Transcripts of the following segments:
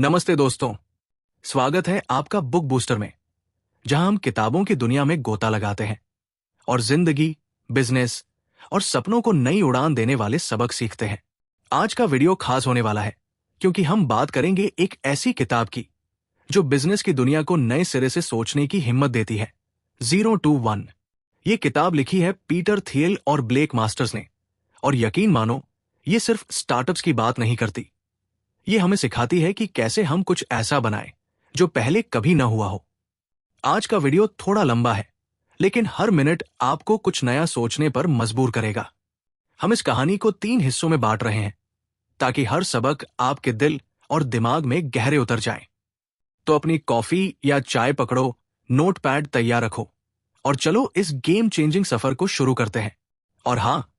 नमस्ते दोस्तों, स्वागत है आपका बुक बूस्टर में, जहां हम किताबों की दुनिया में गोता लगाते हैं और जिंदगी, बिजनेस और सपनों को नई उड़ान देने वाले सबक सीखते हैं। आज का वीडियो खास होने वाला है क्योंकि हम बात करेंगे एक ऐसी किताब की जो बिजनेस की दुनिया को नए सिरे से सोचने की हिम्मत देती है। 0 to 1 ये किताब लिखी है पीटर थियल और ब्लेक मास्टर्स ने, और यकीन मानो ये सिर्फ स्टार्टअप्स की बात नहीं करती। ये हमें सिखाती है कि कैसे हम कुछ ऐसा बनाएं जो पहले कभी न हुआ हो। आज का वीडियो थोड़ा लंबा है, लेकिन हर मिनट आपको कुछ नया सोचने पर मजबूर करेगा। हम इस कहानी को 3 हिस्सों में बांट रहे हैं ताकि हर सबक आपके दिल और दिमाग में गहरे उतर जाए। तो अपनी कॉफी या चाय पकड़ो, नोटपैड तैयार रखो और चलो इस गेम चेंजिंग सफर को शुरू करते हैं। और हाँ,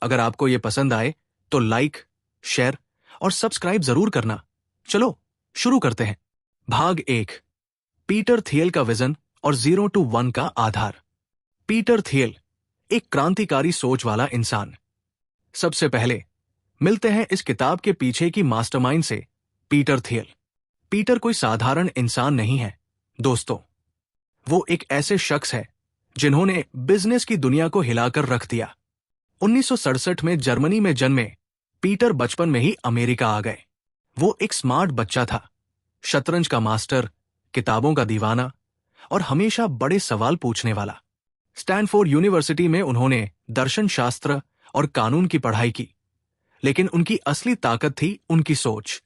अगर आपको ये पसंद आए तो लाइक, शेयर और सब्सक्राइब जरूर करना। चलो शुरू करते हैं। भाग 1, पीटर थियल का विजन और 0 to 1 का आधार। पीटर थियल, एक क्रांतिकारी सोच वाला इंसान। सबसे पहले मिलते हैं इस किताब के पीछे की मास्टरमाइंड से, पीटर थियल। पीटर कोई साधारण इंसान नहीं है दोस्तों, वो एक ऐसे शख्स है जिन्होंने बिजनेस की दुनिया को हिलाकर रख दिया। 1967 में जर्मनी में जन्मे पीटर बचपन में ही अमेरिका आ गए। वो एक स्मार्ट बच्चा था, शतरंज का मास्टर, किताबों का दीवाना और हमेशा बड़े सवाल पूछने वाला। स्टैनफोर्ड यूनिवर्सिटी में उन्होंने दर्शन शास्त्र और कानून की पढ़ाई की, लेकिन उनकी असली ताकत थी उनकी सोच,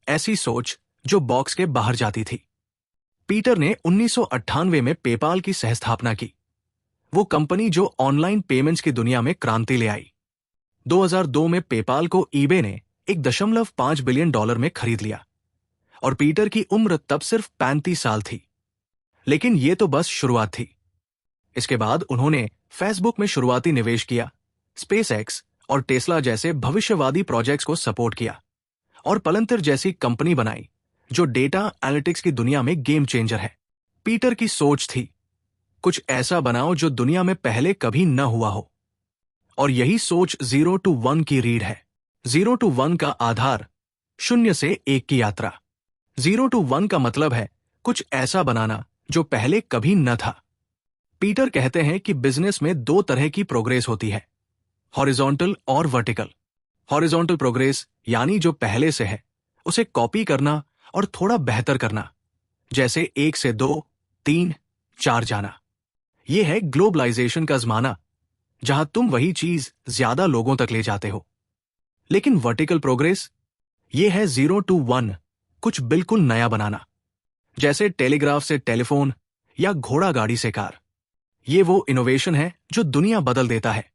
ऐसी सोच जो बॉक्स के बाहर जाती थी। पीटर ने 1998 में पेपाल की सहस्थापना की, वो कंपनी जो ऑनलाइन पेमेंट्स की दुनिया में क्रांति ले आई। 2002 में पेपाल को ईबे ने $1.5 बिलियन में खरीद लिया और पीटर की उम्र तब सिर्फ 35 साल थी। लेकिन यह तो बस शुरुआत थी। इसके बाद उन्होंने फेसबुक में शुरुआती निवेश किया, स्पेसएक्स और टेस्ला जैसे भविष्यवादी प्रोजेक्ट्स को सपोर्ट किया और पलंतर जैसी कंपनी बनाई जो डेटा एनालिटिक्स की दुनिया में गेम चेंजर है। पीटर की सोच थी, कुछ ऐसा बनाओ जो दुनिया में पहले कभी न हुआ हो। और यही सोच 0 to 1 की रीढ़ है। 0 to 1 का आधार, 0 से 1 की यात्रा। 0 to 1 का मतलब है कुछ ऐसा बनाना जो पहले कभी न था। पीटर कहते हैं कि बिजनेस में 2 तरह की प्रोग्रेस होती है, हॉरिजॉन्टल और वर्टिकल। हॉरिजॉन्टल प्रोग्रेस यानी जो पहले से है उसे कॉपी करना और थोड़ा बेहतर करना, जैसे 1 से 2, 3, 4 जाना। यह है ग्लोबलाइजेशन का जमाना, जहां तुम वही चीज ज्यादा लोगों तक ले जाते हो। लेकिन वर्टिकल प्रोग्रेस, यह है 0 to 1, कुछ बिल्कुल नया बनाना, जैसे टेलीग्राफ से टेलीफोन या घोड़ा गाड़ी से कार। ये वो इनोवेशन है जो दुनिया बदल देता है।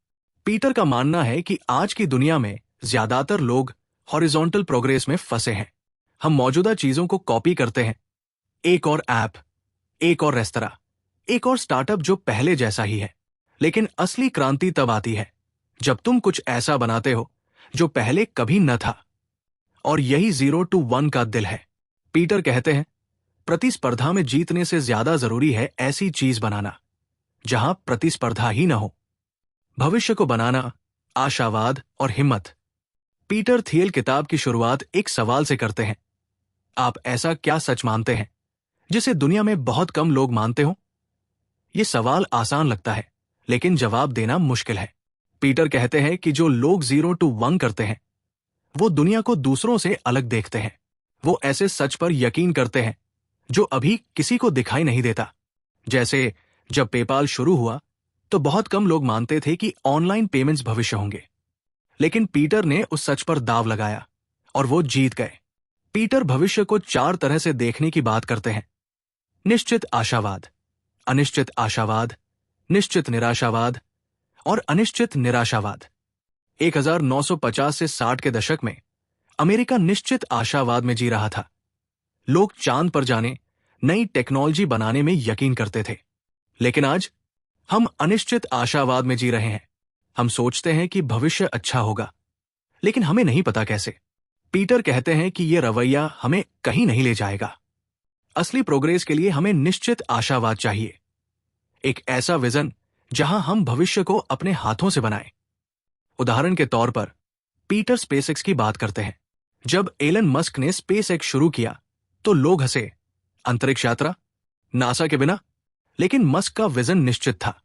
पीटर का मानना है कि आज की दुनिया में ज्यादातर लोग हॉरिजॉन्टल प्रोग्रेस में फंसे हैं। हम मौजूदा चीजों को कॉपी करते हैं, एक और ऐप, एक और रेस्तरां, एक और स्टार्टअप जो पहले जैसा ही है। लेकिन असली क्रांति तब आती है जब तुम कुछ ऐसा बनाते हो जो पहले कभी न था। और यही 0 to 1 का दिल है। पीटर कहते हैं, प्रतिस्पर्धा में जीतने से ज्यादा जरूरी है ऐसी चीज बनाना जहां प्रतिस्पर्धा ही न हो। भविष्य को बनाना, आशावाद और हिम्मत। पीटर थियल किताब की शुरुआत एक सवाल से करते हैं, आप ऐसा क्या सच मानते हैं जिसे दुनिया में बहुत कम लोग मानते हो? यह सवाल आसान लगता है, लेकिन जवाब देना मुश्किल है। पीटर कहते हैं कि जो लोग 0 to 1 करते हैं वो दुनिया को दूसरों से अलग देखते हैं। वो ऐसे सच पर यकीन करते हैं जो अभी किसी को दिखाई नहीं देता। जैसे जब पेपाल शुरू हुआ तो बहुत कम लोग मानते थे कि ऑनलाइन पेमेंट्स भविष्य होंगे, लेकिन पीटर ने उस सच पर दाव लगाया और वो जीत गए। पीटर भविष्य को 4 तरह से देखने की बात करते हैं, निश्चित आशावाद, अनिश्चित आशावाद, निश्चित निराशावाद और अनिश्चित निराशावाद। 1950 से 60 के दशक में अमेरिका निश्चित आशावाद में जी रहा था। लोग चांद पर जाने, नई टेक्नोलॉजी बनाने में यकीन करते थे। लेकिन आज हम अनिश्चित आशावाद में जी रहे हैं। हम सोचते हैं कि भविष्य अच्छा होगा, लेकिन हमें नहीं पता कैसे। पीटर कहते हैं कि यह रवैया हमें कहीं नहीं ले जाएगा। असली प्रोग्रेस के लिए हमें निश्चित आशावाद चाहिए, एक ऐसा विजन जहां हम भविष्य को अपने हाथों से बनाएं। उदाहरण के तौर पर पीटर स्पेसएक्स की बात करते हैं। जब एलन मस्क ने स्पेसएक्स शुरू किया तो लोग हंसे, अंतरिक्ष यात्रा, नासा के बिना। लेकिन मस्क का विजन निश्चित था।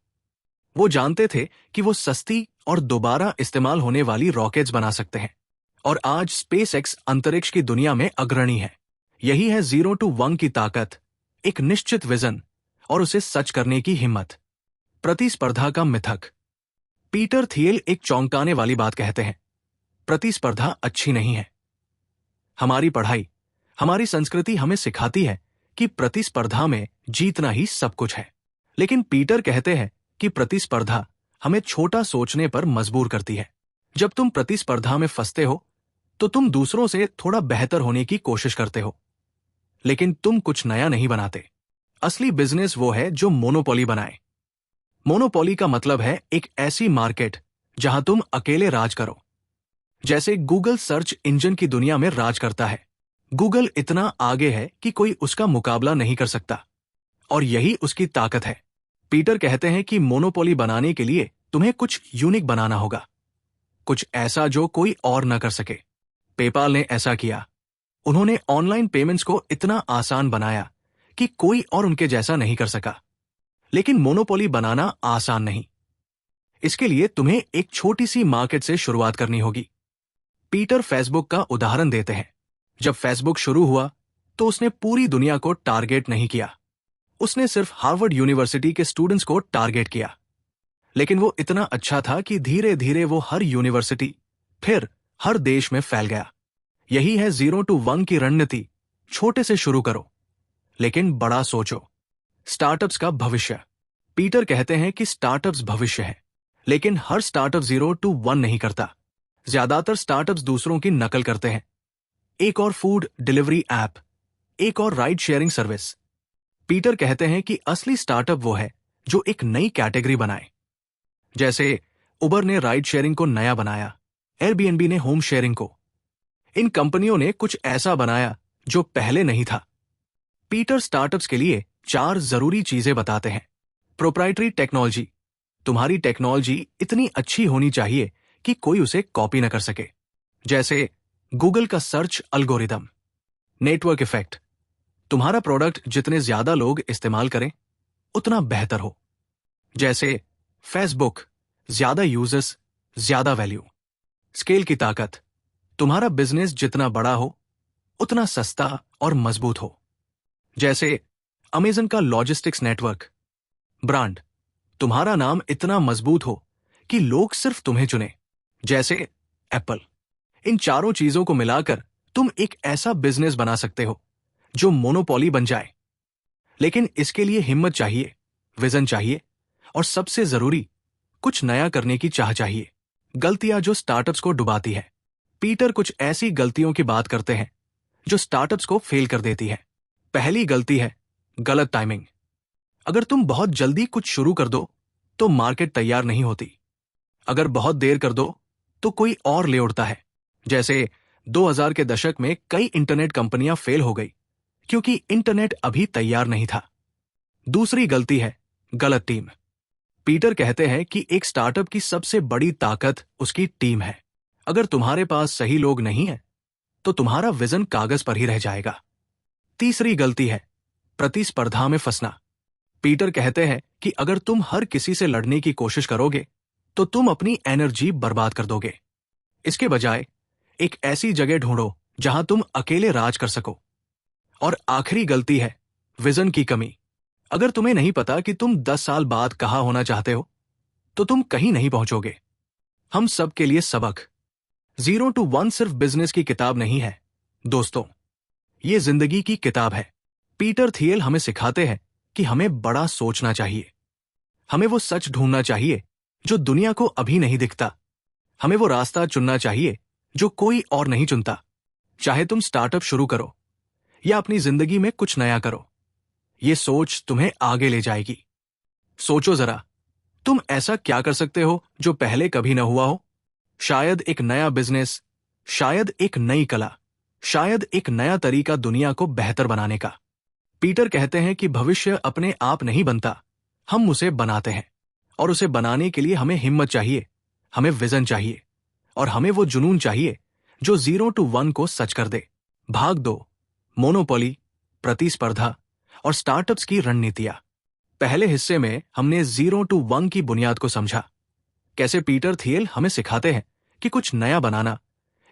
वो जानते थे कि वो सस्ती और दोबारा इस्तेमाल होने वाली रॉकेट्स बना सकते हैं। और आज स्पेसएक्स अंतरिक्ष की दुनिया में अग्रणी है। यही है 0 to 1 की ताकत, एक निश्चित विजन और उसे सच करने की हिम्मत। प्रतिस्पर्धा का मिथक। पीटर थियल एक चौंकाने वाली बात कहते हैं, प्रतिस्पर्धा अच्छी नहीं है। हमारी पढ़ाई, हमारी संस्कृति हमें सिखाती है कि प्रतिस्पर्धा में जीतना ही सब कुछ है। लेकिन पीटर कहते हैं कि प्रतिस्पर्धा हमें छोटा सोचने पर मजबूर करती है। जब तुम प्रतिस्पर्धा में फंसते हो तो तुम दूसरों से थोड़ा बेहतर होने की कोशिश करते हो, लेकिन तुम कुछ नया नहीं बनाते। असली बिजनेस वो है जो मोनोपोली बनाए। मोनोपोली का मतलब है एक ऐसी मार्केट जहां तुम अकेले राज करो। जैसे गूगल सर्च इंजन की दुनिया में राज करता है। गूगल इतना आगे है कि कोई उसका मुकाबला नहीं कर सकता, और यही उसकी ताकत है। पीटर कहते हैं कि मोनोपोली बनाने के लिए तुम्हें कुछ यूनिक बनाना होगा, कुछ ऐसा जो कोई और न कर सके। पेपाल ने ऐसा किया। उन्होंने ऑनलाइन पेमेंट्स को इतना आसान बनाया कि कोई और उनके जैसा नहीं कर सका। लेकिन मोनोपोली बनाना आसान नहीं। इसके लिए तुम्हें एक छोटी सी मार्केट से शुरुआत करनी होगी। पीटर फेसबुक का उदाहरण देते हैं। जब फेसबुक शुरू हुआ तो उसने पूरी दुनिया को टारगेट नहीं किया। उसने सिर्फ हार्वर्ड यूनिवर्सिटी के स्टूडेंट्स को टारगेट किया। लेकिन वो इतना अच्छा था कि धीरे धीरे वो हर यूनिवर्सिटी, फिर हर देश में फैल गया। यही है 0 to 1 की रणनीति। छोटे से शुरू करो, लेकिन बड़ा सोचो। स्टार्टअप्स का भविष्य। पीटर कहते हैं कि स्टार्टअप्स भविष्य है, लेकिन हर स्टार्टअप 0 to 1 नहीं करता। ज्यादातर स्टार्टअप्स दूसरों की नकल करते हैं। एक और फूड डिलीवरी ऐप, एक और राइड शेयरिंग सर्विस। पीटर कहते हैं कि असली स्टार्टअप वो है जो एक नई कैटेगरी बनाए। जैसे उबर ने राइड शेयरिंग को नया बनाया, एयरबीएनबी ने होम शेयरिंग को। इन कंपनियों ने कुछ ऐसा बनाया जो पहले नहीं था। पीटर स्टार्टअप्स के लिए 4 जरूरी चीजें बताते हैं। Proprietary technology. तुम्हारी टेक्नोलॉजी इतनी अच्छी होनी चाहिए कि कोई उसे कॉपी न कर सके। जैसे गूगल का सर्च अल्गोरिदम। Network effect. तुम्हारा प्रोडक्ट जितने ज्यादा लोग इस्तेमाल करें उतना बेहतर हो। जैसे फेसबुक, ज्यादा यूजर्स, ज्यादा वैल्यू। स्केल की ताकत। तुम्हारा बिजनेस जितना बड़ा हो उतना सस्ता और मजबूत हो। जैसे अमेज़न का लॉजिस्टिक्स नेटवर्क। ब्रांड। तुम्हारा नाम इतना मजबूत हो कि लोग सिर्फ तुम्हें चुने। जैसे एप्पल। इन चारों चीजों को मिलाकर तुम एक ऐसा बिजनेस बना सकते हो जो मोनोपोली बन जाए। लेकिन इसके लिए हिम्मत चाहिए, विजन चाहिए, और सबसे जरूरी, कुछ नया करने की चाह चाहिए। गलतियां जो स्टार्टअप्स को डुबाती है। पीटर कुछ ऐसी गलतियों की बात करते हैं जो स्टार्टअप्स को फेल कर देती है। पहली गलती है गलत टाइमिंग। अगर तुम बहुत जल्दी कुछ शुरू कर दो तो मार्केट तैयार नहीं होती। अगर बहुत देर कर दो तो कोई और ले उड़ता है। जैसे 2000 के दशक में कई इंटरनेट कंपनियां फेल हो गई क्योंकि इंटरनेट अभी तैयार नहीं था। दूसरी गलती है गलत टीम। पीटर कहते हैं कि एक स्टार्टअप की सबसे बड़ी ताकत उसकी टीम है। अगर तुम्हारे पास सही लोग नहीं है तो तुम्हारा विजन कागज पर ही रह जाएगा। तीसरी गलती है प्रतिस्पर्धा में फंसना। पीटर कहते हैं कि अगर तुम हर किसी से लड़ने की कोशिश करोगे तो तुम अपनी एनर्जी बर्बाद कर दोगे। इसके बजाय एक ऐसी जगह ढूंढो जहां तुम अकेले राज कर सको। और आखिरी गलती है विजन की कमी। अगर तुम्हें नहीं पता कि तुम 10 साल बाद कहां होना चाहते हो तो तुम कहीं नहीं पहुंचोगे। हम सब के लिए सबक। 0 to 1 सिर्फ बिजनेस की किताब नहीं है दोस्तों, ये जिंदगी की किताब है। पीटर थियल हमें सिखाते हैं कि हमें बड़ा सोचना चाहिए। हमें वो सच ढूंढना चाहिए जो दुनिया को अभी नहीं दिखता। हमें वो रास्ता चुनना चाहिए जो कोई और नहीं चुनता। चाहे तुम स्टार्टअप शुरू करो या अपनी जिंदगी में कुछ नया करो, ये सोच तुम्हें आगे ले जाएगी। सोचो जरा, तुम ऐसा क्या कर सकते हो जो पहले कभी न हुआ हो? शायद एक नया बिजनेस, शायद एक नई कला, शायद एक नया तरीका दुनिया को बेहतर बनाने का। पीटर कहते हैं कि भविष्य अपने आप नहीं बनता, हम उसे बनाते हैं। और उसे बनाने के लिए हमें हिम्मत चाहिए, हमें विजन चाहिए, और हमें वो जुनून चाहिए जो 0 to 1 को सच कर दे। भाग दो, मोनोपोली प्रतिस्पर्धा और स्टार्टअप्स की रणनीतियां। पहले हिस्से में हमने 0 to 1 की बुनियाद को समझा। कैसे पीटर थियल हमें सिखाते हैं कि कुछ नया बनाना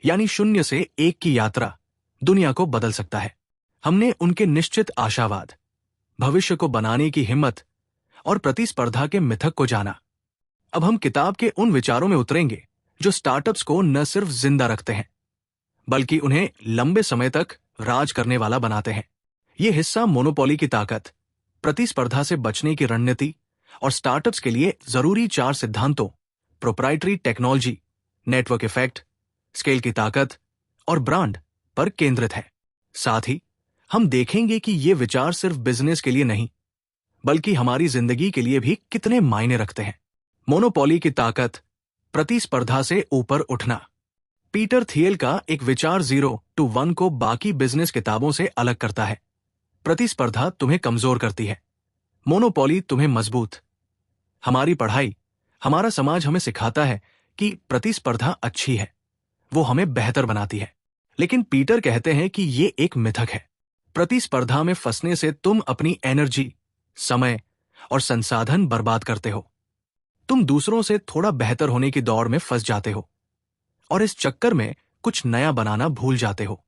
यानी 0 से 1 की यात्रा दुनिया को बदल सकता है। हमने उनके निश्चित आशावाद, भविष्य को बनाने की हिम्मत और प्रतिस्पर्धा के मिथक को जाना। अब हम किताब के उन विचारों में उतरेंगे जो स्टार्टअप्स को न सिर्फ जिंदा रखते हैं बल्कि उन्हें लंबे समय तक राज करने वाला बनाते हैं। यह हिस्सा मोनोपोली की ताकत, प्रतिस्पर्धा से बचने की रणनीति और स्टार्टअप्स के लिए जरूरी 4 सिद्धांतों, proprietary technology, network effect, scale की ताकत और ब्रांड पर केंद्रित है। साथ ही हम देखेंगे कि ये विचार सिर्फ बिजनेस के लिए नहीं बल्कि हमारी जिंदगी के लिए भी कितने मायने रखते हैं। मोनोपोली की ताकत, प्रतिस्पर्धा से ऊपर उठना। पीटर थियल का एक विचार 0 to 1 को बाकी बिजनेस किताबों से अलग करता है। प्रतिस्पर्धा तुम्हें कमजोर करती है, मोनोपोली तुम्हें मजबूत। हमारी पढ़ाई, हमारा समाज हमें सिखाता है कि प्रतिस्पर्धा अच्छी है, वो हमें बेहतर बनाती है। लेकिन पीटर कहते हैं कि ये एक मिथक है। प्रतिस्पर्धा में फंसने से तुम अपनी एनर्जी, समय और संसाधन बर्बाद करते हो। तुम दूसरों से थोड़ा बेहतर होने की दौड़ में फंस जाते हो और इस चक्कर में कुछ नया बनाना भूल जाते हो।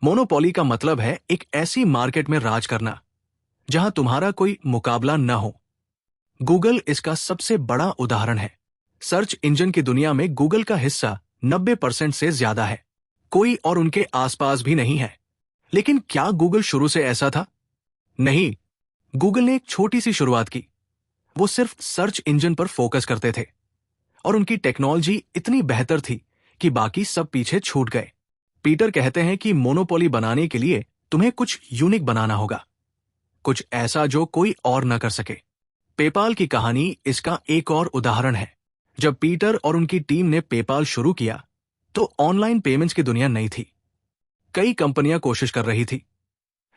मोनोपोली का मतलब है एक ऐसी मार्केट में राज करना जहां तुम्हारा कोई मुकाबला न हो। गूगल इसका सबसे बड़ा उदाहरण है। सर्च इंजन की दुनिया में गूगल का हिस्सा 90% से ज्यादा है। कोई और उनके आसपास भी नहीं है। लेकिन क्या गूगल शुरू से ऐसा था? नहीं। गूगल ने एक छोटी सी शुरुआत की। वो सिर्फ सर्च इंजन पर फोकस करते थे और उनकी टेक्नोलॉजी इतनी बेहतर थी कि बाकी सब पीछे छूट गए। पीटर कहते हैं कि मोनोपोली बनाने के लिए तुम्हें कुछ यूनिक बनाना होगा, कुछ ऐसा जो कोई और न कर सके। पेपाल की कहानी इसका एक और उदाहरण है। जब पीटर और उनकी टीम ने पेपाल शुरू किया तो ऑनलाइन पेमेंट्स की दुनिया नहीं थी। कई कंपनियां कोशिश कर रही थी,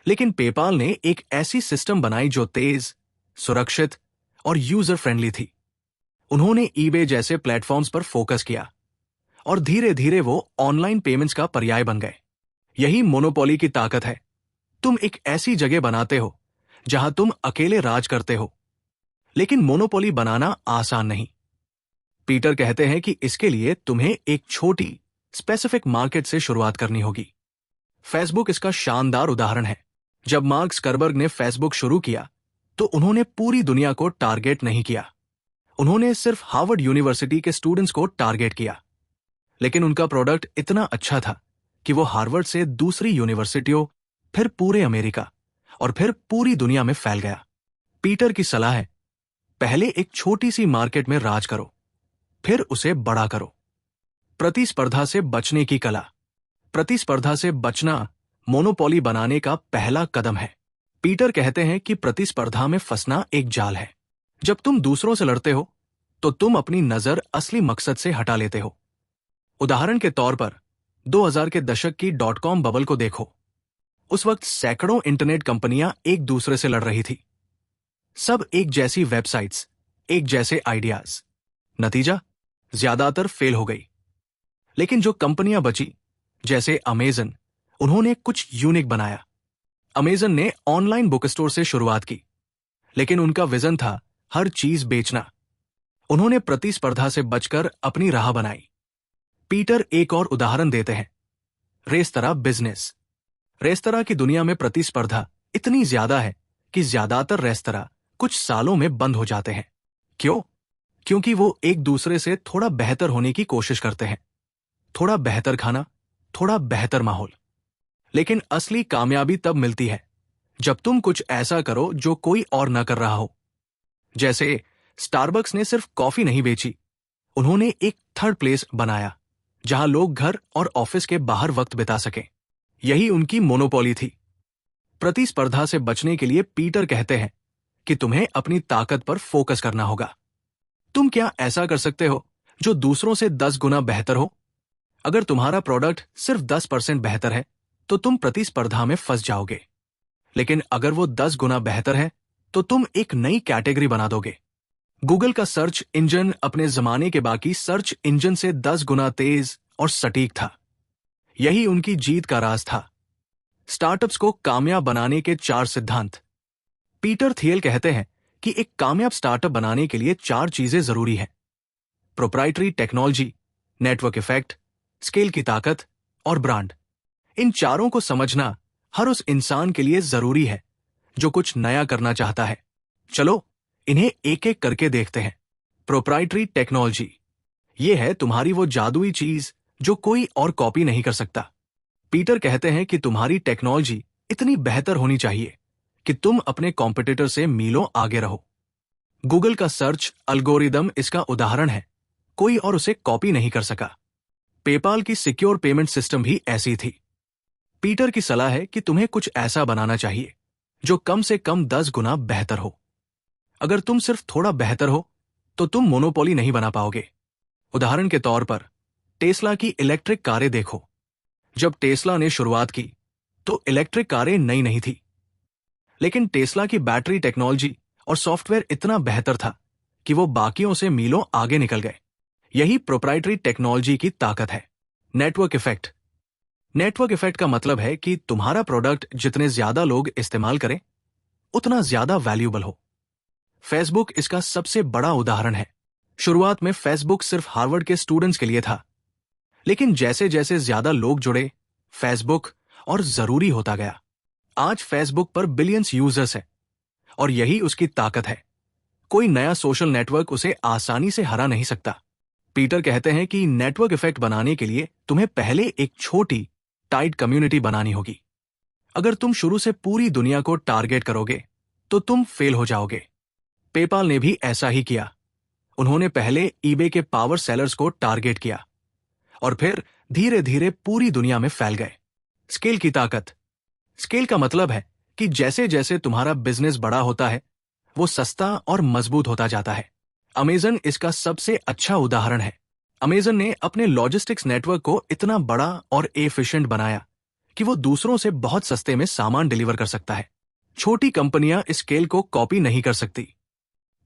लेकिन पेपाल ने एक ऐसी सिस्टम बनाई जो तेज, सुरक्षित और यूजर फ्रेंडली थी। उन्होंने ईबे जैसे प्लेटफॉर्म्स पर फोकस किया और धीरे धीरे वो ऑनलाइन पेमेंट्स का पर्याय बन गए। यही मोनोपोली की ताकत है। तुम एक ऐसी जगह बनाते हो जहां तुम अकेले राज करते हो, लेकिन मोनोपोली बनाना आसान नहीं। पीटर कहते हैं कि इसके लिए तुम्हें एक छोटी, स्पेसिफिक मार्केट से शुरुआत करनी होगी। फेसबुक इसका शानदार उदाहरण है। जब मार्क जकरबर्ग ने फेसबुक शुरू किया तो उन्होंने पूरी दुनिया को टारगेट नहीं किया। उन्होंने सिर्फ हार्वर्ड यूनिवर्सिटी के स्टूडेंट्स को टारगेट किया। लेकिन उनका प्रोडक्ट इतना अच्छा था कि वो हार्वर्ड से दूसरी यूनिवर्सिटियों, फिर पूरे अमेरिका और फिर पूरी दुनिया में फैल गया। पीटर की सलाह है, पहले एक छोटी सी मार्केट में राज करो, फिर उसे बड़ा करो। प्रतिस्पर्धा से बचने की कला। प्रतिस्पर्धा से बचना मोनोपोली बनाने का पहला कदम है। पीटर कहते हैं कि प्रतिस्पर्धा में फंसना एक जाल है। जब तुम दूसरों से लड़ते हो तो तुम अपनी नजर असली मकसद से हटा लेते हो। उदाहरण के तौर पर 2000 के दशक की .com बबल को देखो। उस वक्त सैकड़ों इंटरनेट कंपनियां एक दूसरे से लड़ रही थी। सब एक जैसी वेबसाइट्स, एक जैसे आइडियाज। नतीजा, ज्यादातर फेल हो गई। लेकिन जो कंपनियां बची, जैसे अमेजन, उन्होंने कुछ यूनिक बनाया। अमेजन ने ऑनलाइन बुक स्टोर से शुरुआत की, लेकिन उनका विजन था हर चीज बेचना। उन्होंने प्रतिस्पर्धा से बचकर अपनी राह बनाई। पीटर एक और उदाहरण देते हैं, रेस्तरां बिजनेस। रेस्तरां की दुनिया में प्रतिस्पर्धा इतनी ज्यादा है कि ज्यादातर रेस्तरां कुछ सालों में बंद हो जाते हैं। क्यों? क्योंकि वो एक दूसरे से थोड़ा बेहतर होने की कोशिश करते हैं। थोड़ा बेहतर खाना, थोड़ा बेहतर माहौल। लेकिन असली कामयाबी तब मिलती है जब तुम कुछ ऐसा करो जो कोई और न कर रहा हो। जैसे स्टारबक्स ने सिर्फ कॉफी नहीं बेची, उन्होंने एक थर्ड प्लेस बनाया जहां लोग घर और ऑफिस के बाहर वक्त बिता सकें। यही उनकी मोनोपोली थी। प्रतिस्पर्धा से बचने के लिए पीटर कहते हैं कि तुम्हें अपनी ताकत पर फोकस करना होगा। तुम क्या ऐसा कर सकते हो जो दूसरों से 10 गुना बेहतर हो? अगर तुम्हारा प्रोडक्ट सिर्फ 10% बेहतर है तो तुम प्रतिस्पर्धा में फंस जाओगे। लेकिन अगर वो 10 गुना बेहतर है तो तुम एक नई कैटेगरी बना दोगे। गूगल का सर्च इंजन अपने जमाने के बाकी सर्च इंजन से 10 गुना तेज और सटीक था। यही उनकी जीत का राज था। स्टार्टअप्स को कामयाब बनाने के 4 सिद्धांत। पीटर थियल कहते हैं कि एक कामयाब स्टार्टअप बनाने के लिए 4 चीजें जरूरी हैं: proprietary technology, network effect, scale की ताकत और ब्रांड। इन चारों को समझना हर उस इंसान के लिए जरूरी है जो कुछ नया करना चाहता है। चलो इन्हें एक एक करके देखते हैं। प्रोप्राइटरी टेक्नोलॉजी, ये है तुम्हारी वो जादुई चीज जो कोई और कॉपी नहीं कर सकता। पीटर कहते हैं कि तुम्हारी टेक्नोलॉजी इतनी बेहतर होनी चाहिए कि तुम अपने कॉम्पिटिटर से मीलों आगे रहो। गूगल का सर्च एल्गोरिदम इसका उदाहरण है, कोई और उसे कॉपी नहीं कर सका। पेपाल की सिक्योर पेमेंट सिस्टम भी ऐसी थी। पीटर की सलाह है कि तुम्हें कुछ ऐसा बनाना चाहिए जो कम से कम 10 गुना बेहतर हो। अगर तुम सिर्फ थोड़ा बेहतर हो तो तुम मोनोपोली नहीं बना पाओगे। उदाहरण के तौर पर टेस्ला की इलेक्ट्रिक कारें देखो। जब टेस्ला ने शुरुआत की तो इलेक्ट्रिक कारें नई नहीं थी, लेकिन टेस्ला की बैटरी टेक्नोलॉजी और सॉफ्टवेयर इतना बेहतर था कि वो बाकियों से मीलों आगे निकल गए। यही प्रोप्राइटरी टेक्नोलॉजी की ताकत है। Network effect. नेटवर्क इफेक्ट का मतलब है कि तुम्हारा प्रोडक्ट जितने ज्यादा लोग इस्तेमाल करें उतना ज्यादा वैल्यूएबल हो। फेसबुक इसका सबसे बड़ा उदाहरण है। शुरुआत में फेसबुक सिर्फ हार्वर्ड के स्टूडेंट्स के लिए था, लेकिन जैसे जैसे ज्यादा लोग जुड़े फेसबुक और जरूरी होता गया। आज फेसबुक पर बिलियंस यूजर्स हैं और यही उसकी ताकत है। कोई नया सोशल नेटवर्क उसे आसानी से हरा नहीं सकता। पीटर कहते हैं कि नेटवर्क इफेक्ट बनाने के लिए तुम्हें पहले एक छोटी टाइट कम्युनिटी बनानी होगी। अगर तुम शुरू से पूरी दुनिया को टारगेट करोगे तो तुम फेल हो जाओगे। पेपाल ने भी ऐसा ही किया। उन्होंने पहले ईबे के पावर सेलर्स को टारगेट किया और फिर धीरे धीरे पूरी दुनिया में फैल गए। स्केल की ताकत। स्केल का मतलब है कि जैसे जैसे तुम्हारा बिजनेस बड़ा होता है वो सस्ता और मजबूत होता जाता है। अमेजन इसका सबसे अच्छा उदाहरण है। अमेजन ने अपने लॉजिस्टिक्स नेटवर्क को इतना बड़ा और एफिशिएंट बनाया कि वो दूसरों से बहुत सस्ते में सामान डिलीवर कर सकता है। छोटी कंपनियां इस स्केल को कॉपी नहीं कर सकती।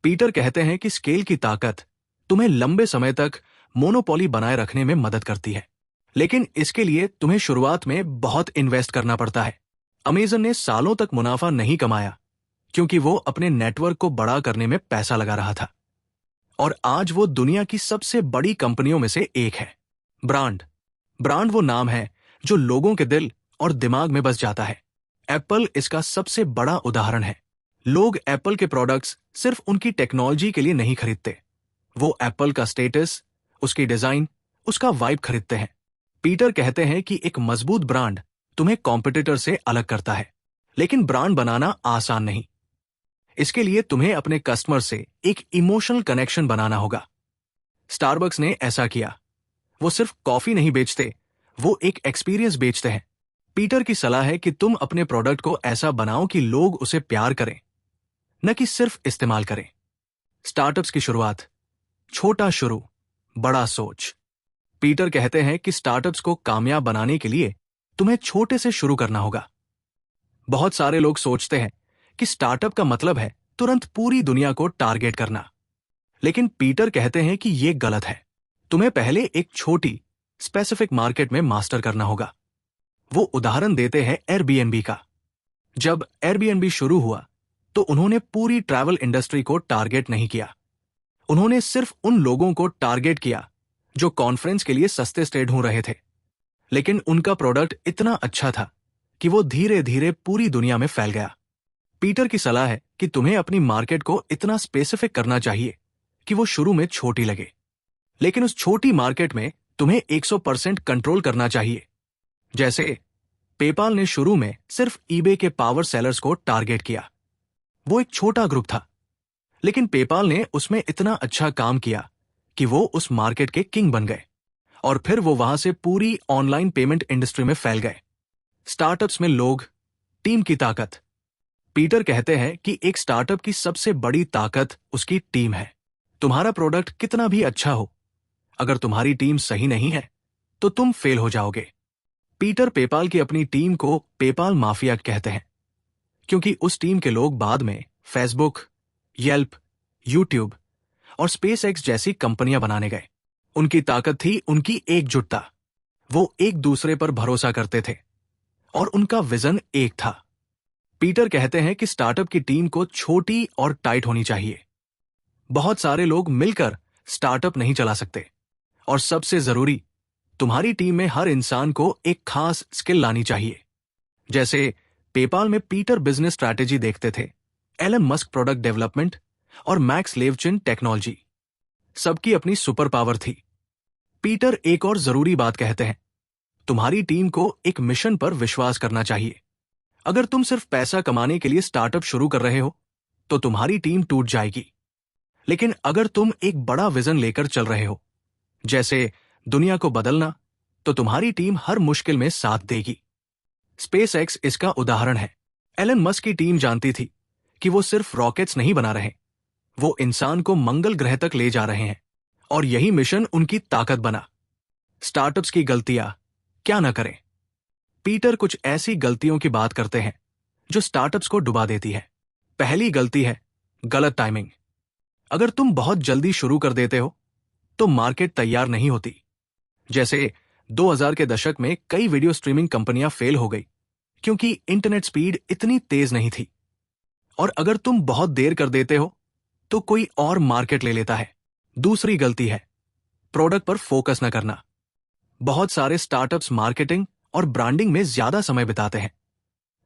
पीटर कहते हैं कि स्केल की ताकत तुम्हें लंबे समय तक मोनोपोली बनाए रखने में मदद करती है, लेकिन इसके लिए तुम्हें शुरुआत में बहुत इन्वेस्ट करना पड़ता है। अमेजन ने सालों तक मुनाफा नहीं कमाया क्योंकि वो अपने नेटवर्क को बड़ा करने में पैसा लगा रहा था, और आज वो दुनिया की सबसे बड़ी कंपनियों में से एक है। ब्रांड। ब्रांड वो नाम है जो लोगों के दिल और दिमाग में बस जाता है। एप्पल इसका सबसे बड़ा उदाहरण है। लोग एप्पल के प्रोडक्ट्स सिर्फ उनकी टेक्नोलॉजी के लिए नहीं खरीदते, वो एप्पल का स्टेटस, उसकी डिजाइन, उसका वाइब खरीदते हैं। पीटर कहते हैं कि एक मजबूत ब्रांड तुम्हें कॉम्पिटिटर से अलग करता है, लेकिन ब्रांड बनाना आसान नहीं। इसके लिए तुम्हें अपने कस्टमर से एक इमोशनल कनेक्शन बनाना होगा। स्टारबक्स ने ऐसा किया। वो सिर्फ कॉफी नहीं बेचते, वो एक एक्सपीरियंस बेचते हैं। पीटर की सलाह है कि तुम अपने प्रोडक्ट को ऐसा बनाओ कि लोग उसे प्यार करें, न कि सिर्फ इस्तेमाल करें। स्टार्टअप्स की शुरुआत। छोटा शुरू, बड़ा सोच। पीटर कहते हैं कि स्टार्टअप्स को कामयाब बनाने के लिए तुम्हें छोटे से शुरू करना होगा। बहुत सारे लोग सोचते हैं कि स्टार्टअप का मतलब है तुरंत पूरी दुनिया को टारगेट करना, लेकिन पीटर कहते हैं कि यह गलत है। तुम्हें पहले एक छोटी स्पेसिफिक मार्केट में मास्टर करना होगा। वो उदाहरण देते हैं एयरबीएनबी का। जब एयरबीएनबी शुरू हुआ तो उन्होंने पूरी ट्रैवल इंडस्ट्री को टारगेट नहीं किया। उन्होंने सिर्फ उन लोगों को टारगेट किया जो कॉन्फ्रेंस के लिए सस्ते स्टे ढूंढ रहे थे, लेकिन उनका प्रोडक्ट इतना अच्छा था कि वो धीरे धीरे पूरी दुनिया में फैल गया। पीटर की सलाह है कि तुम्हें अपनी मार्केट को इतना स्पेसिफिक करना चाहिए कि वो शुरू में छोटी लगे, लेकिन उस छोटी मार्केट में तुम्हें 100% कंट्रोल करना चाहिए। जैसे पेपाल ने शुरू में सिर्फ ईबे के पावर सेलर्स को टारगेट किया। वो एक छोटा ग्रुप था, लेकिन पेपाल ने उसमें इतना अच्छा काम किया कि वो उस मार्केट के किंग बन गए, और फिर वो वहां से पूरी ऑनलाइन पेमेंट इंडस्ट्री में फैल गए। स्टार्टअप्स में लोग, टीम की ताकत। पीटर कहते हैं कि एक स्टार्टअप की सबसे बड़ी ताकत उसकी टीम है। तुम्हारा प्रोडक्ट कितना भी अच्छा हो, अगर तुम्हारी टीम सही नहीं है तो तुम फेल हो जाओगे। पीटर पेपाल की अपनी टीम को पेपाल माफिया कहते हैं, क्योंकि उस टीम के लोग बाद में फेसबुक, येल्प, यूट्यूब और स्पेसएक्स जैसी कंपनियां बनाने गए। उनकी ताकत थी उनकी एकजुटता। वो एक दूसरे पर भरोसा करते थे और उनका विजन एक था। पीटर कहते हैं कि स्टार्टअप की टीम को छोटी और टाइट होनी चाहिए। बहुत सारे लोग मिलकर स्टार्टअप नहीं चला सकते, और सबसे जरूरी, तुम्हारी टीम में हर इंसान को एक खास स्किल लानी चाहिए। जैसे पेपाल में पीटर बिजनेस स्ट्रैटेजी देखते थे, एलन मस्क प्रोडक्ट डेवलपमेंट और मैक्स लेवचिन टेक्नोलॉजी। सबकी अपनी सुपर पावर थी। पीटर एक और जरूरी बात कहते हैं, तुम्हारी टीम को एक मिशन पर विश्वास करना चाहिए। अगर तुम सिर्फ पैसा कमाने के लिए स्टार्टअप शुरू कर रहे हो तो तुम्हारी टीम टूट जाएगी। लेकिन अगर तुम एक बड़ा विजन लेकर चल रहे हो, जैसे दुनिया को बदलना, तो तुम्हारी टीम हर मुश्किल में साथ देगी। स्पेस एक्स इसका उदाहरण है। एलन मस्क की टीम जानती थी कि वो सिर्फ रॉकेट्स नहीं बना रहे, वो इंसान को मंगल ग्रह तक ले जा रहे हैं, और यही मिशन उनकी ताकत बना। स्टार्टअप्स की गलतियां क्या न करें। पीटर कुछ ऐसी गलतियों की बात करते हैं जो स्टार्टअप्स को डुबा देती है। पहली गलती है गलत टाइमिंग। अगर तुम बहुत जल्दी शुरू कर देते हो तो मार्केट तैयार नहीं होती। जैसे 2000 के दशक में कई वीडियो स्ट्रीमिंग कंपनियां फेल हो गई क्योंकि इंटरनेट स्पीड इतनी तेज नहीं थी। और अगर तुम बहुत देर कर देते हो तो कोई और मार्केट ले लेता है। दूसरी गलती है प्रोडक्ट पर फोकस न करना। बहुत सारे स्टार्टअप्स मार्केटिंग और ब्रांडिंग में ज्यादा समय बिताते हैं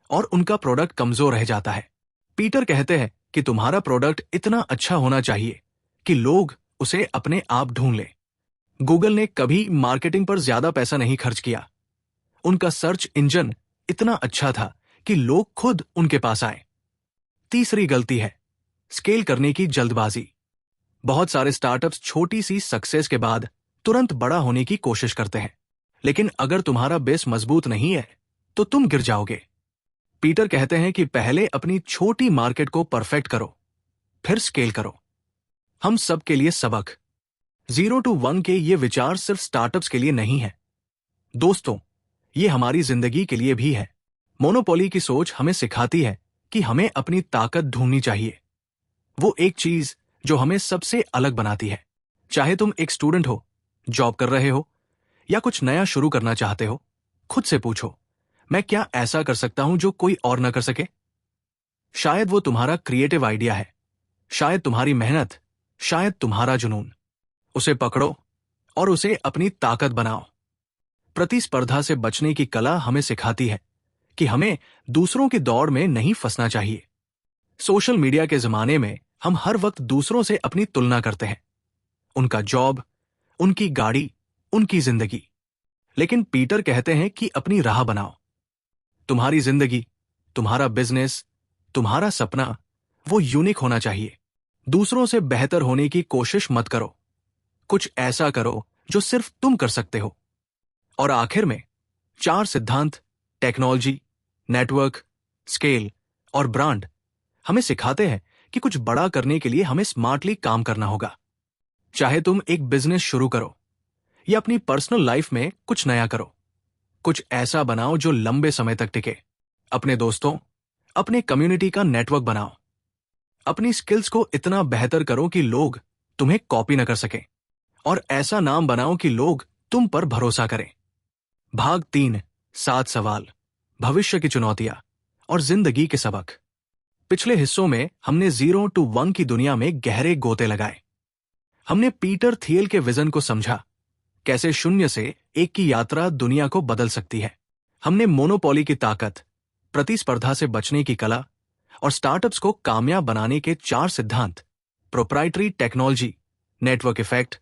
और उनका प्रोडक्ट कमजोर रह जाता है। पीटर कहते हैं कि तुम्हारा प्रोडक्ट इतना अच्छा होना चाहिए कि लोग उसे अपने आप ढूंढ लें। गूगल ने कभी मार्केटिंग पर ज्यादा पैसा नहीं खर्च किया। उनका सर्च इंजन इतना अच्छा था कि लोग खुद उनके पास आए। तीसरी गलती है स्केल करने की जल्दबाजी। बहुत सारे स्टार्टअप्स छोटी सी सक्सेस के बाद तुरंत बड़ा होने की कोशिश करते हैं, लेकिन अगर तुम्हारा बेस मजबूत नहीं है तो तुम गिर जाओगे। पीटर कहते हैं कि पहले अपनी छोटी मार्केट को परफेक्ट करो, फिर स्केल करो। हम सब के लिए सबक 0 to 1 के ये विचार सिर्फ स्टार्टअप्स के लिए नहीं है दोस्तों, ये हमारी जिंदगी के लिए भी है। मोनोपोली की सोच हमें सिखाती है कि हमें अपनी ताकत ढूंढनी चाहिए, वो एक चीज जो हमें सबसे अलग बनाती है। चाहे तुम एक स्टूडेंट हो, जॉब कर रहे हो या कुछ नया शुरू करना चाहते हो, खुद से पूछो, मैं क्या ऐसा कर सकता हूं जो कोई और न कर सके। शायद वो तुम्हारा क्रिएटिव आइडिया है, शायद तुम्हारी मेहनत, शायद तुम्हारा जुनून। उसे पकड़ो और उसे अपनी ताकत बनाओ। प्रतिस्पर्धा से बचने की कला हमें सिखाती है कि हमें दूसरों की दौड़ में नहीं फंसना चाहिए। सोशल मीडिया के जमाने में हम हर वक्त दूसरों से अपनी तुलना करते हैं, उनका जॉब, उनकी गाड़ी, उनकी जिंदगी। लेकिन पीटर कहते हैं कि अपनी राह बनाओ। तुम्हारी जिंदगी, तुम्हारा बिजनेस, तुम्हारा सपना, वो यूनिक होना चाहिए। दूसरों से बेहतर होने की कोशिश मत करो। कुछ ऐसा करो जो सिर्फ तुम कर सकते हो। और आखिर में 4 सिद्धांत, टेक्नोलॉजी, नेटवर्क, स्केल और ब्रांड हमें सिखाते हैं कि कुछ बड़ा करने के लिए हमें स्मार्टली काम करना होगा। चाहे तुम एक बिजनेस शुरू करो या अपनी पर्सनल लाइफ में कुछ नया करो, कुछ ऐसा बनाओ जो लंबे समय तक टिके। अपने दोस्तों, अपने कम्युनिटी का नेटवर्क बनाओ। अपनी स्किल्स को इतना बेहतर करो कि लोग तुम्हें कॉपी न कर सकें, और ऐसा नाम बनाओ कि लोग तुम पर भरोसा करें। भाग 3, 7 सवाल, भविष्य की चुनौतियां और जिंदगी के सबक। पिछले हिस्सों में हमने 0 to 1 की दुनिया में गहरे गोते लगाए। हमने पीटर थियल के विजन को समझा, कैसे 0 से 1 की यात्रा दुनिया को बदल सकती है। हमने मोनोपोली की ताकत, प्रतिस्पर्धा से बचने की कला और स्टार्टअप्स को कामयाब बनाने के 4 सिद्धांत, proprietary technology, network effect,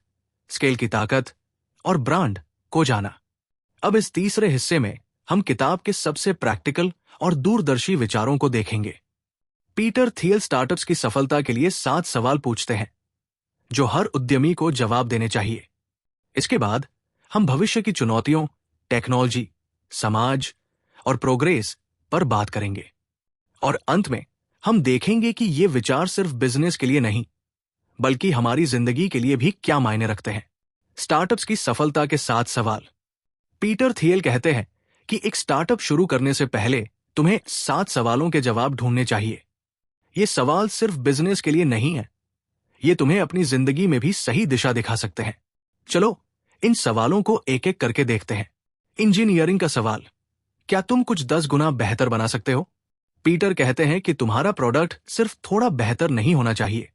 scale की ताकत और ब्रांड को जाना। अब इस तीसरे हिस्से में हम किताब के सबसे प्रैक्टिकल और दूरदर्शी विचारों को देखेंगे। पीटर थियल स्टार्टअप्स की सफलता के लिए 7 सवाल पूछते हैं जो हर उद्यमी को जवाब देने चाहिए। इसके बाद हम भविष्य की चुनौतियों, टेक्नोलॉजी, समाज और प्रोग्रेस पर बात करेंगे। और अंत में हम देखेंगे कि ये विचार सिर्फ बिजनेस के लिए नहीं, बल्कि हमारी जिंदगी के लिए भी क्या मायने रखते हैं। स्टार्टअप्स की सफलता के 7 सवाल। पीटर थियल कहते हैं कि एक स्टार्टअप शुरू करने से पहले तुम्हें 7 सवालों के जवाब ढूंढने चाहिए। ये सवाल सिर्फ बिजनेस के लिए नहीं है, ये तुम्हें अपनी जिंदगी में भी सही दिशा दिखा सकते हैं। चलो इन सवालों को एक एक करके देखते हैं। इंजीनियरिंग का सवाल, क्या तुम कुछ 10 गुना बेहतर बना सकते हो? पीटर कहते हैं कि तुम्हारा प्रोडक्ट सिर्फ थोड़ा बेहतर नहीं होना चाहिए,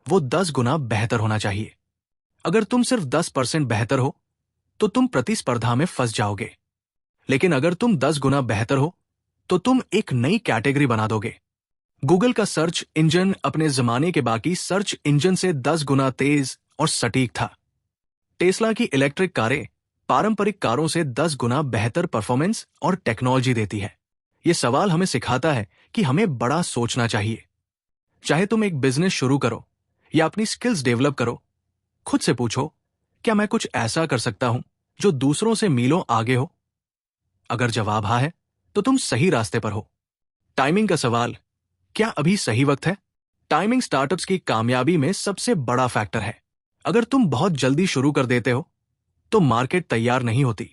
वो 10 गुना बेहतर होना चाहिए। अगर तुम सिर्फ 10% बेहतर हो तो तुम प्रतिस्पर्धा में फंस जाओगे, लेकिन अगर तुम 10 गुना बेहतर हो तो तुम एक नई कैटेगरी बना दोगे। गूगल का सर्च इंजन अपने जमाने के बाकी सर्च इंजन से 10 गुना तेज और सटीक था। टेस्ला की इलेक्ट्रिक कारें पारंपरिक कारों से 10 गुना बेहतर परफॉर्मेंस और टेक्नोलॉजी देती है। यह सवाल हमें सिखाता है कि हमें बड़ा सोचना चाहिए। चाहे तुम एक बिजनेस शुरू करो या अपनी स्किल्स डेवलप करो, खुद से पूछो, क्या मैं कुछ ऐसा कर सकता हूं जो दूसरों से मीलों आगे हो? अगर जवाब हाँ है तो तुम सही रास्ते पर हो। टाइमिंग का सवाल, क्या अभी सही वक्त है? टाइमिंग स्टार्टअप्स की कामयाबी में सबसे बड़ा फैक्टर है। अगर तुम बहुत जल्दी शुरू कर देते हो तो मार्केट तैयार नहीं होती।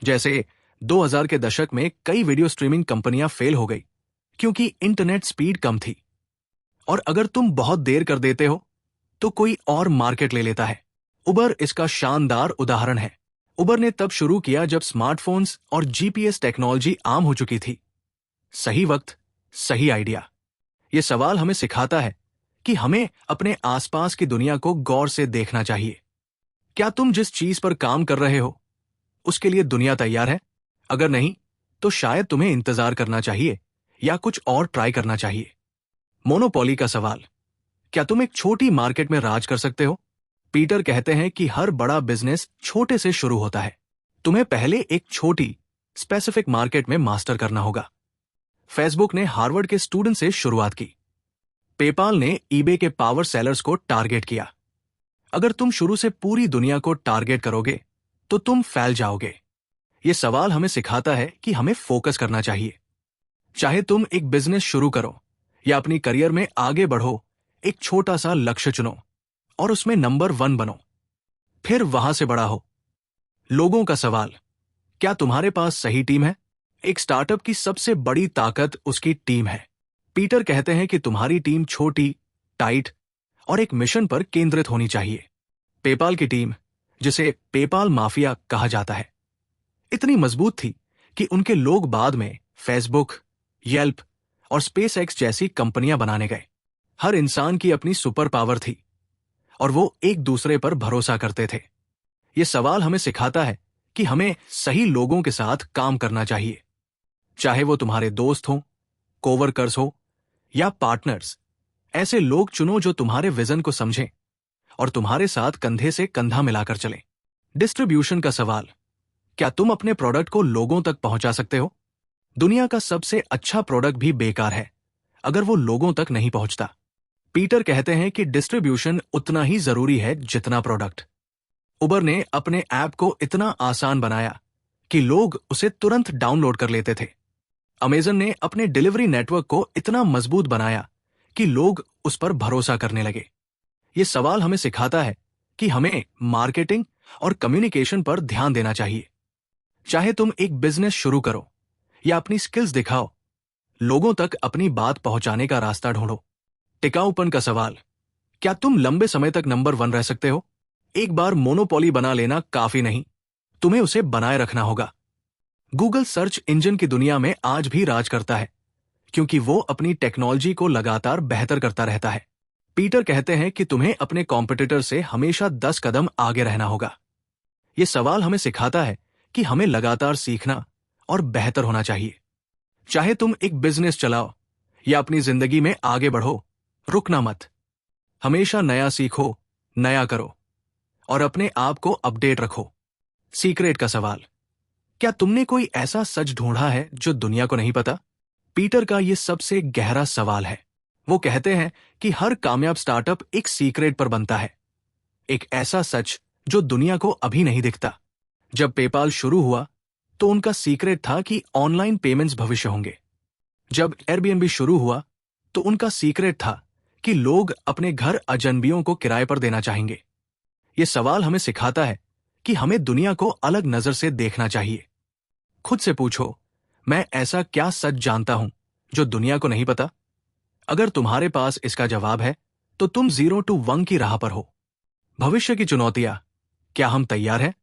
जैसे 2000 के दशक में कई वीडियो स्ट्रीमिंग कंपनियां फेल हो गई क्योंकि इंटरनेट स्पीड कम थी। और अगर तुम बहुत देर कर देते हो तो कोई और मार्केट ले लेता है। उबर इसका शानदार उदाहरण है। उबर ने तब शुरू किया जब स्मार्टफोन्स और जीपीएस टेक्नोलॉजी आम हो चुकी थी। सही वक्त, सही आइडिया। यह सवाल हमें सिखाता है कि हमें अपने आसपास की दुनिया को गौर से देखना चाहिए। क्या तुम जिस चीज पर काम कर रहे हो उसके लिए दुनिया तैयार है? अगर नहीं तो शायद तुम्हें इंतजार करना चाहिए या कुछ और ट्राई करना चाहिए। मोनोपोली का सवाल, क्या तुम एक छोटी मार्केट में राज कर सकते हो? पीटर कहते हैं कि हर बड़ा बिजनेस छोटे से शुरू होता है। तुम्हें पहले एक छोटी स्पेसिफिक मार्केट में मास्टर करना होगा। फेसबुक ने हार्वर्ड के स्टूडेंट से शुरुआत की। पेपाल ने ईबे के पावर सेलर्स को टारगेट किया। अगर तुम शुरू से पूरी दुनिया को टारगेट करोगे तो तुम फैल जाओगे। यह सवाल हमें सिखाता है कि हमें फोकस करना चाहिए। चाहे तुम एक बिजनेस शुरू करो या अपनी करियर में आगे बढ़ो, एक छोटा सा लक्ष्य चुनो और उसमें नंबर 1 बनो, फिर वहां से बड़ा हो। लोगों का सवाल, क्या तुम्हारे पास सही टीम है? एक स्टार्टअप की सबसे बड़ी ताकत उसकी टीम है। पीटर कहते हैं कि तुम्हारी टीम छोटी, टाइट और एक मिशन पर केंद्रित होनी चाहिए। पेपाल की टीम, जिसे पेपाल माफिया कहा जाता है, इतनी मजबूत थी कि उनके लोग बाद में फेसबुक, येल्प और स्पेसएक्स जैसी कंपनियां बनाने गए। हर इंसान की अपनी सुपर पावर थी और वो एक दूसरे पर भरोसा करते थे। यह सवाल हमें सिखाता है कि हमें सही लोगों के साथ काम करना चाहिए। चाहे वो तुम्हारे दोस्त हो, कोवर्कर्स हो या पार्टनर्स, ऐसे लोग चुनो जो तुम्हारे विजन को समझें और तुम्हारे साथ कंधे से कंधा मिलाकर चलें। डिस्ट्रीब्यूशन का सवाल, क्या तुम अपने प्रोडक्ट को लोगों तक पहुंचा सकते हो? दुनिया का सबसे अच्छा प्रोडक्ट भी बेकार है अगर वो लोगों तक नहीं पहुंचता। पीटर कहते हैं कि डिस्ट्रीब्यूशन उतना ही जरूरी है जितना प्रोडक्ट। उबर ने अपने ऐप को इतना आसान बनाया कि लोग उसे तुरंत डाउनलोड कर लेते थे। अमेज़न ने अपने डिलीवरी नेटवर्क को इतना मजबूत बनाया कि लोग उस पर भरोसा करने लगे। यह सवाल हमें सिखाता है कि हमें मार्केटिंग और कम्युनिकेशन पर ध्यान देना चाहिए। चाहे तुम एक बिजनेस शुरू करो या अपनी स्किल्स दिखाओ, लोगों तक अपनी बात पहुंचाने का रास्ता ढूंढो। टिकाऊपन का सवाल, क्या तुम लंबे समय तक नंबर 1 रह सकते हो? एक बार मोनोपोली बना लेना काफी नहीं, तुम्हें उसे बनाए रखना होगा। गूगल सर्च इंजन की दुनिया में आज भी राज करता है क्योंकि वो अपनी टेक्नोलॉजी को लगातार बेहतर करता रहता है। पीटर कहते हैं कि तुम्हें अपने कॉम्पिटिटर से हमेशा 10 कदम आगे रहना होगा। यह सवाल हमें सिखाता है कि हमें लगातार सीखना और बेहतर होना चाहिए। चाहे तुम एक बिजनेस चलाओ या अपनी जिंदगी में आगे बढ़ो, रुकना मत। हमेशा नया सीखो, नया करो और अपने आप को अपडेट रखो। सीक्रेट का सवाल, क्या तुमने कोई ऐसा सच ढूंढा है जो दुनिया को नहीं पता? पीटर का यह सबसे गहरा सवाल है। वो कहते हैं कि हर कामयाब स्टार्टअप एक सीक्रेट पर बनता है, एक ऐसा सच जो दुनिया को अभी नहीं दिखता। जब पेपाल शुरू हुआ तो उनका सीक्रेट था कि ऑनलाइन पेमेंट्स भविष्य होंगे। जब एयरबीएनबी शुरू हुआ तो उनका सीक्रेट था कि लोग अपने घर अजनबियों को किराए पर देना चाहेंगे। यह सवाल हमें सिखाता है कि हमें दुनिया को अलग नजर से देखना चाहिए। खुद से पूछो, मैं ऐसा क्या सच जानता हूं जो दुनिया को नहीं पता? अगर तुम्हारे पास इसका जवाब है तो तुम 0 to 1 की राह पर हो। भविष्य की चुनौतियां, क्या हम तैयार हैं?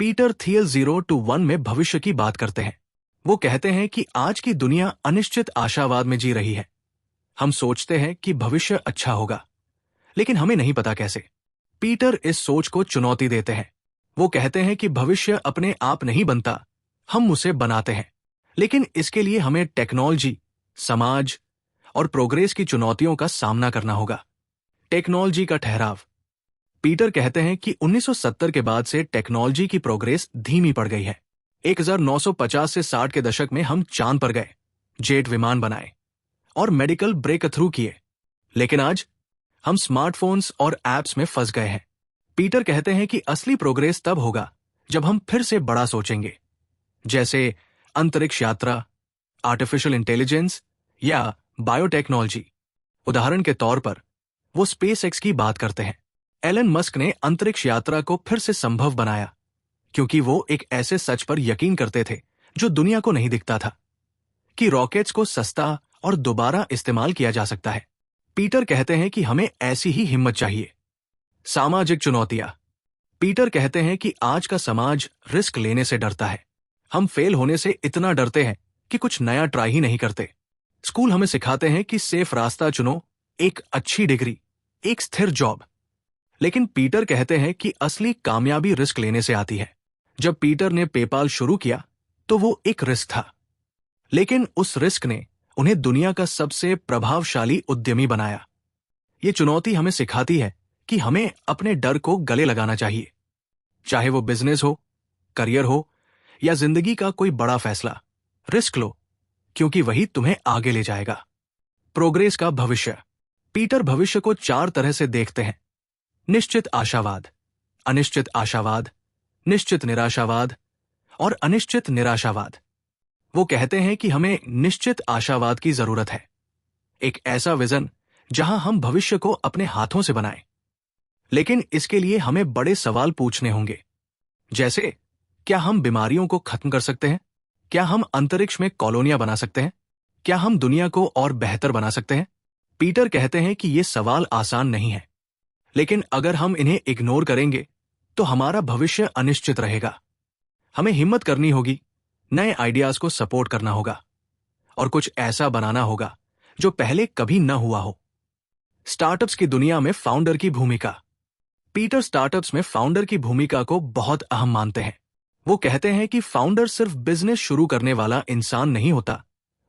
पीटर थियल 0 to 1 में भविष्य की बात करते हैं। वो कहते हैं कि आज की दुनिया अनिश्चित आशावाद में जी रही है। हम सोचते हैं कि भविष्य अच्छा होगा, लेकिन हमें नहीं पता कैसे। पीटर इस सोच को चुनौती देते हैं। वो कहते हैं कि भविष्य अपने आप नहीं बनता, हम उसे बनाते हैं। लेकिन इसके लिए हमें टेक्नोलॉजी, समाज और प्रोग्रेस की चुनौतियों का सामना करना होगा। टेक्नोलॉजी का ठहराव। पीटर कहते हैं कि 1970 के बाद से टेक्नोलॉजी की प्रोग्रेस धीमी पड़ गई है। 1950 से 60 के दशक में हम चांद पर गए, जेट विमान बनाए और मेडिकल ब्रेक थ्रू किए। लेकिन आज हम स्मार्टफोन्स और एप्स में फंस गए हैं। पीटर कहते हैं कि असली प्रोग्रेस तब होगा जब हम फिर से बड़ा सोचेंगे, जैसे अंतरिक्ष यात्रा, आर्टिफिशियल इंटेलिजेंस या बायोटेक्नोलॉजी। उदाहरण के तौर पर वो स्पेसएक्स की बात करते हैं। एलन मस्क ने अंतरिक्ष यात्रा को फिर से संभव बनाया क्योंकि वो एक ऐसे सच पर यकीन करते थे जो दुनिया को नहीं दिखता था, कि रॉकेट्स को सस्ता और दोबारा इस्तेमाल किया जा सकता है। पीटर कहते हैं कि हमें ऐसी ही हिम्मत चाहिए। सामाजिक चुनौतियां। पीटर कहते हैं कि आज का समाज रिस्क लेने से डरता है। हम फेल होने से इतना डरते हैं कि कुछ नया ट्राई ही नहीं करते। स्कूल हमें सिखाते हैं कि सेफ रास्ता चुनो, एक अच्छी डिग्री, एक स्थिर जॉब। लेकिन पीटर कहते हैं कि असली कामयाबी रिस्क लेने से आती है। जब पीटर ने पेपाल शुरू किया तो वो एक रिस्क था, लेकिन उस रिस्क ने उन्हें दुनिया का सबसे प्रभावशाली उद्यमी बनाया। ये चुनौती हमें सिखाती है कि हमें अपने डर को गले लगाना चाहिए। चाहे वो बिजनेस हो, करियर हो या जिंदगी का कोई बड़ा फैसला, रिस्क लो, क्योंकि वही तुम्हें आगे ले जाएगा। प्रोग्रेस का भविष्य। पीटर भविष्य को 4 तरह से देखते हैं: निश्चित आशावाद, अनिश्चित आशावाद, निश्चित निराशावाद और अनिश्चित निराशावाद। वो कहते हैं कि हमें निश्चित आशावाद की जरूरत है, एक ऐसा विजन जहां हम भविष्य को अपने हाथों से बनाएं। लेकिन इसके लिए हमें बड़े सवाल पूछने होंगे, जैसे क्या हम बीमारियों को खत्म कर सकते हैं? क्या हम अंतरिक्ष में कॉलोनियां बना सकते हैं? क्या हम दुनिया को और बेहतर बना सकते हैं? पीटर कहते हैं कि ये सवाल आसान नहीं है, लेकिन अगर हम इन्हें इग्नोर करेंगे तो हमारा भविष्य अनिश्चित रहेगा। हमें हिम्मत करनी होगी, नए आइडियाज को सपोर्ट करना होगा और कुछ ऐसा बनाना होगा जो पहले कभी न हुआ हो। स्टार्टअप्स की दुनिया में फाउंडर की भूमिका। पीटर स्टार्टअप्स में फाउंडर की भूमिका को बहुत अहम मानते हैं। वो कहते हैं कि फाउंडर सिर्फ बिजनेस शुरू करने वाला इंसान नहीं होता,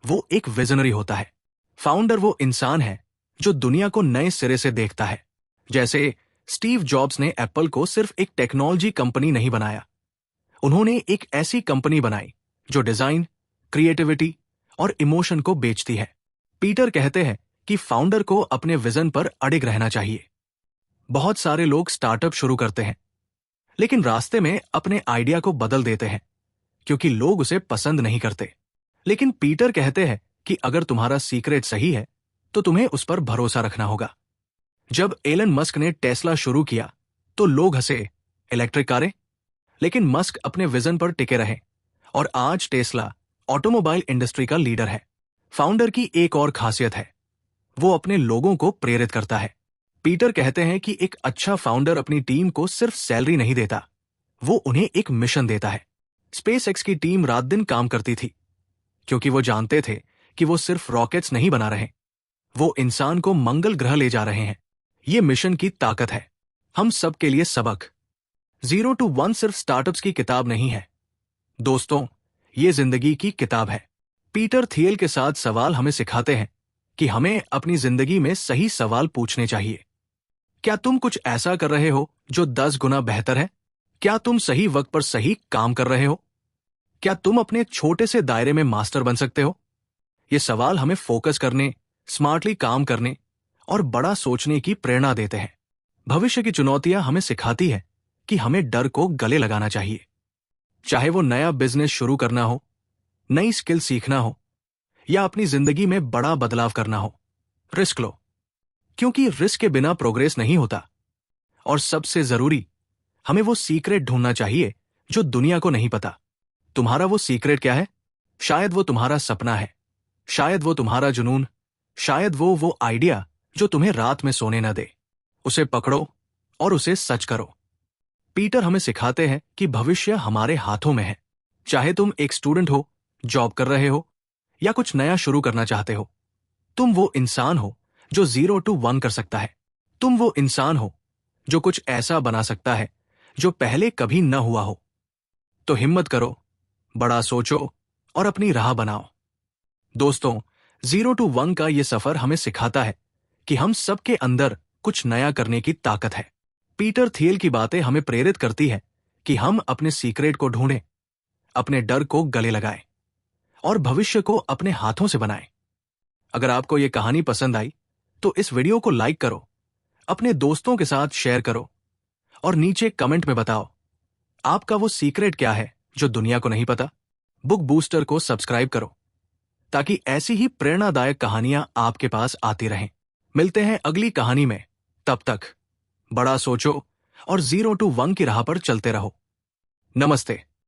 वो एक विजनरी होता है। फाउंडर वो इंसान है जो दुनिया को नए सिरे से देखता है। जैसे स्टीव जॉब्स ने एप्पल को सिर्फ एक टेक्नोलॉजी कंपनी नहीं बनाया, उन्होंने एक ऐसी कंपनी बनाई जो डिजाइन, क्रिएटिविटी और इमोशन को बेचती है। पीटर कहते हैं कि फाउंडर को अपने विजन पर अडिग रहना चाहिए। बहुत सारे लोग स्टार्टअप शुरू करते हैं, लेकिन रास्ते में अपने आइडिया को बदल देते हैं क्योंकि लोग उसे पसंद नहीं करते। लेकिन पीटर कहते हैं कि अगर तुम्हारा सीक्रेट सही है तो तुम्हें उस पर भरोसा रखना होगा। जब एलन मस्क ने टेस्ला शुरू किया तो लोग हंसे, इलेक्ट्रिक कारें। लेकिन मस्क अपने विजन पर टिके रहे और आज टेस्ला ऑटोमोबाइल इंडस्ट्री का लीडर है। फाउंडर की एक और खासियत है, वो अपने लोगों को प्रेरित करता है। पीटर कहते हैं कि एक अच्छा फाउंडर अपनी टीम को सिर्फ सैलरी नहीं देता, वो उन्हें एक मिशन देता है। स्पेसएक्स की टीम रात दिन काम करती थी क्योंकि वो जानते थे कि वो सिर्फ रॉकेट्स नहीं बना रहे, वो इंसान को मंगल ग्रह ले जा रहे हैं। ये मिशन की ताकत है। हम सब के लिए सबक। 0 to 1 सिर्फ स्टार्टअप्स की किताब नहीं है दोस्तों, ये जिंदगी की किताब है। पीटर थियल के साथ सवाल हमें सिखाते हैं कि हमें अपनी जिंदगी में सही सवाल पूछने चाहिए। क्या तुम कुछ ऐसा कर रहे हो जो 10 गुना बेहतर है? क्या तुम सही वक्त पर सही काम कर रहे हो? क्या तुम अपने छोटे से दायरे में मास्टर बन सकते हो? ये सवाल हमें फोकस करने, स्मार्टली काम करने और बड़ा सोचने की प्रेरणा देते हैं। भविष्य की चुनौतियां हमें सिखाती है कि हमें डर को गले लगाना चाहिए। चाहे वो नया बिजनेस शुरू करना हो, नई स्किल सीखना हो या अपनी जिंदगी में बड़ा बदलाव करना हो, रिस्क लो, क्योंकि रिस्क के बिना प्रोग्रेस नहीं होता। और सबसे जरूरी, हमें वो सीक्रेट ढूंढना चाहिए जो दुनिया को नहीं पता। तुम्हारा वो सीक्रेट क्या है? शायद वो तुम्हारा सपना है, शायद वो तुम्हारा जुनून, शायद वो आइडिया जो तुम्हें रात में सोने न दे। उसे पकड़ो और उसे सच करो। पीटर हमें सिखाते हैं कि भविष्य हमारे हाथों में है। चाहे तुम एक स्टूडेंट हो जॉब कर रहे हो या कुछ नया शुरू करना चाहते हो, तुम वो इंसान हो जो 0 to 1 कर सकता है। तुम वो इंसान हो जो कुछ ऐसा बना सकता है जो पहले कभी न हुआ हो। तो हिम्मत करो, बड़ा सोचो और अपनी राह बनाओ। दोस्तों, 0 to 1 का ये सफर हमें सिखाता है कि हम सबके अंदर कुछ नया करने की ताकत है। पीटर थियल की बातें हमें प्रेरित करती है कि हम अपने सीक्रेट को ढूंढें, अपने डर को गले लगाएं और भविष्य को अपने हाथों से बनाएं। अगर आपको ये कहानी पसंद आई तो इस वीडियो को लाइक करो, अपने दोस्तों के साथ शेयर करो और नीचे कमेंट में बताओ आपका वो सीक्रेट क्या है जो दुनिया को नहीं पता। बुक बूस्टर को सब्सक्राइब करो ताकि ऐसी ही प्रेरणादायक कहानियां आपके पास आती रहें। मिलते हैं अगली कहानी में। तब तक बड़ा सोचो और 0 to 1 की राह पर चलते रहो। नमस्ते।